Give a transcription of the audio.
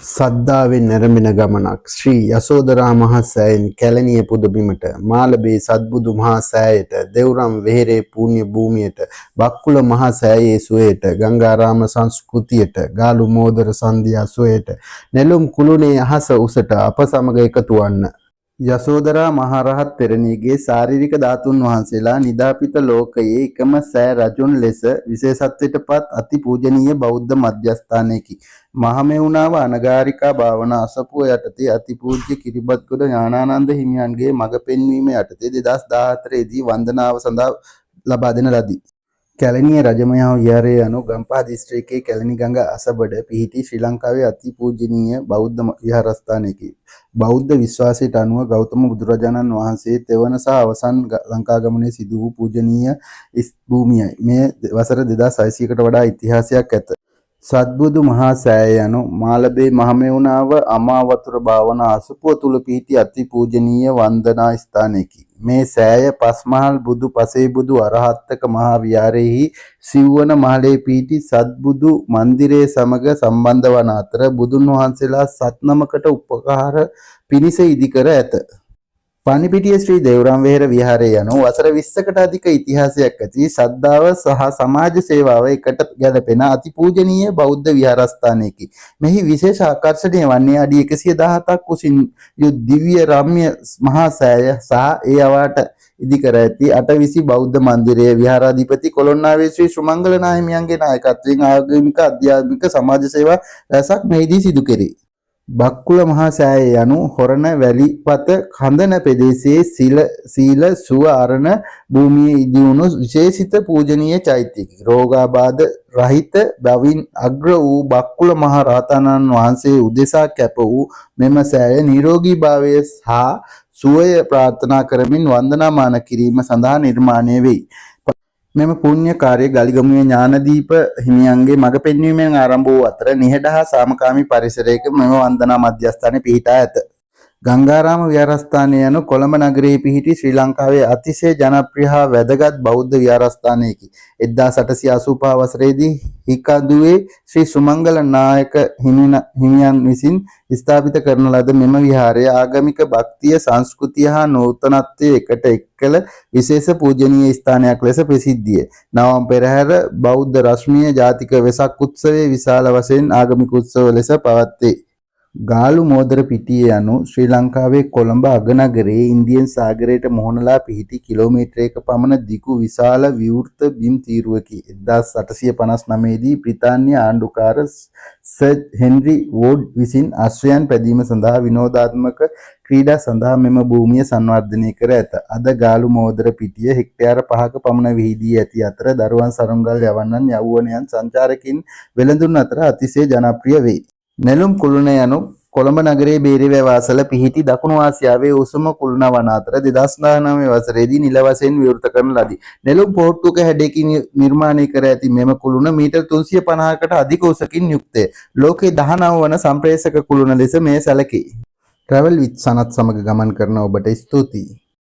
සද්ධාවෙන් නැරඹෙන ගමනක් ශ්‍රී යසෝදරා මහ සෑයෙන් කැලණිය පුදබිමට මාළඹේ සත්බුදු මහා සෑයට දෙව්රම් වෙහෙරේ පුණ්‍ය භූමියට බක්කුල මහා සෑයේ සුවයට ගංගාරාම සංස්කෘතියට ගාලු මෝදර සන්ධ්‍යා සුවයට නෙළුම් කුළුණේ අහස උසට අප සමග එකතු වන්න. යසෝදරා මහරහත් තෙරණියගේ ශාරීරික ධාතුන් වහන්සේලා නිදාපිත ලෝකයේ එකම සෑ රජුන් ලෙස විශේෂත්වයට පත් අති පූජනීය බෞද්ධ මධ්‍යස්ථානයකි. මහමෙවුනාව අනගාരികා භාවනා අසපුව යටතේ අතිපූජ්‍ය කිරිබත්ගොඩ ඥානානන්ද හිමියන්ගේ මඟ පෙන්වීම යටතේ 2014 දී වන්දනාව සඳහා ලබා දෙන ලදී. කැලණිය රජමහා විහාරය යනු ගම්පහ දිස්ත්‍රික්කයේ කැලණි ගඟ අසබඩ පිහිටි ශ්‍රී ලංකාවේ අති පූජනීය බෞද්ධ විහාරස්ථානයකි. බෞද්ධ විශ්වාසයට අනුව ගෞතම බුදුරජාණන් වහන්සේ තෙවන සහ අවසන් ලංකා ගමනේ සිදු වූ පූජනීය භූමියයි. මේ වසර 2600කට වඩා ඉතිහාසයක් ඇත. සත්බුදු මහා සෑය යනු මාළඹේ මහමෙවුනාව අමාවතුර භාවනා අසපුව තුල පිහිටි අති පූජනීය වන්දනා ස්ථානයකි. මේ සෑය පස්මහල් බුදු පසේබුදු අරහත්තක මහා විහාරයේහි සිව්වන මහලේ පිහිටි සත්බුදු මන්දිරයේ සමග සම්බන්ධ වන අතර බුදුන් වහන්සේලා 7 උපකාර පිණිස ඉදිකර ඇත. පණිපිටිය ශ්‍රී දෙව්රම් වෙහෙර විහාරය යනු වසර 20කට අධික ඉතිහාසයක් ඇති ශ්‍රද්ධාව සහ සමාජ සේවාව එකට ගැලපෙන අති පූජනීය බෞද්ධ විහාරස්ථානයකි. මෙහි විශේෂ ආකර්ෂණීය වන්නේ අඩි 117ක් උසින් යුත් දිව්‍ය රම්‍ය මහා සෑය සහ ඒ අවට ඉදිකර ඇති අටවිසි බෞද්ධ මන්දිරයේ විහාරාධිපති කොළොන්නාවේ ශ්‍රී සුමංගල නාහිමියන්ගේ නායකත්වයෙන් ආගමික අධ්‍යාත්මික සමාජ සේවා රැසක් මෙහිදී සිදු කෙරේ. බක්කුල මහා සෑය යනු හොරණ වැලිපත කඳන ප්‍රදේශයේ සීල සුව අරණ භූමියේ ඉදිවුණු විශේෂිත පූජනීය චෛත්‍යයකි. රෝගාබාධ රහිත බවින් අග්‍ර වූ බක්කුල මහ රහතන් වහන්සේ උදෙසා කැප වූ මෙම සෑය නිරෝගී භාවය සහ සුවය ප්‍රාර්ථනා කරමින් වන්දනාමාන කිරීම සඳහා නිර්මාණය වෙයි. මෙම පුණ්‍ය කාර්ය ගලිගමුවේ ඥානදීප හිමියන්ගේ මඟ පෙන්වීමෙන් ආරම්භ වූ අතර නිහඬ හා සාමකාමී පරිසරයක මෙම වන්දනා මධ්‍යස්ථානය පිහිටා ඇත. ගංගාරාම විහාරස්ථානය යනු කොළඹ නගරයේ පිහිටි ශ්‍රී ලංකාවේ අතිශය ජනප්‍රිය හා වැදගත් බෞද්ධ විහාරස්ථානයකි. 1885 වසරේදී හිකඳුවේ ශ්‍රී සුමංගල නායක හිමියන් විසින් ස්ථාපිත කරන ලද මෙම විහාරය ආගමික භක්තිය සංස්කෘතිය හා නූතනත්වයේ එකට එක්කල විශේෂ පූජනීය ස්ථානයක් ලෙස ප්‍රසිද්ධිය. නවම් පෙරහැර බෞද්ධ රශ්මිය ජාතික වෙසක් උත්සවයේ විශාල වශයෙන් ආගමික උත්සව ලෙස පවත්වේ. ගාලු මෝදර පිටිය යනු ශ්‍රී ලංකාවේ කොළඹ අගනගරයේ ඉන්දියන් සාගරයට මුහුණලා පිහිටි කිලෝමීටරයක පමණ දිගු විශාල විවෘත බිම් තීරුවකි. 1859 දී බ්‍රිතාන්‍ය ආණ්ඩුකාර සර් හෙන්රි වෝඩ් විසින් අශ්වයන් පැදීම සඳහා විනෝදාත්මක ක්‍රීඩා සඳහා මෙම භූමිය සංවර්ධනය කර ඇත. අද ගාලු මෝදර පිටිය හෙක්ටයාර 5ක පමණ විහිදී ඇති අතර දරුවන් සරුංගල් යවන්නන් යෞවනයන් සංචාරකින් වෙළඳුන් අතර අතිශය ජනප්‍රිය වේ. නෙළුම් කුළුණ යනු කොළඹ නගරයේ බේරිවැව අසල පිහිටි දකුණු ආසියාවේ උසම කුළුණ වන අතර 2019 වසරේදී නිල වශයෙන් විවෘත කරන ලදී. නෙළුම් පොට්ටුක හැඩයකින් නිර්මාණය කර ඇති මෙම කුළුණ මීටර් 350කට අධික උසකින් යුක්තය. ලෝකයේ 19 වන සම්ප්‍රේෂක කුළුණ ලෙස මෙය සැලකේ. Travel with සනත් සමග ගමන් කරන ඔබට ස්තුතියි.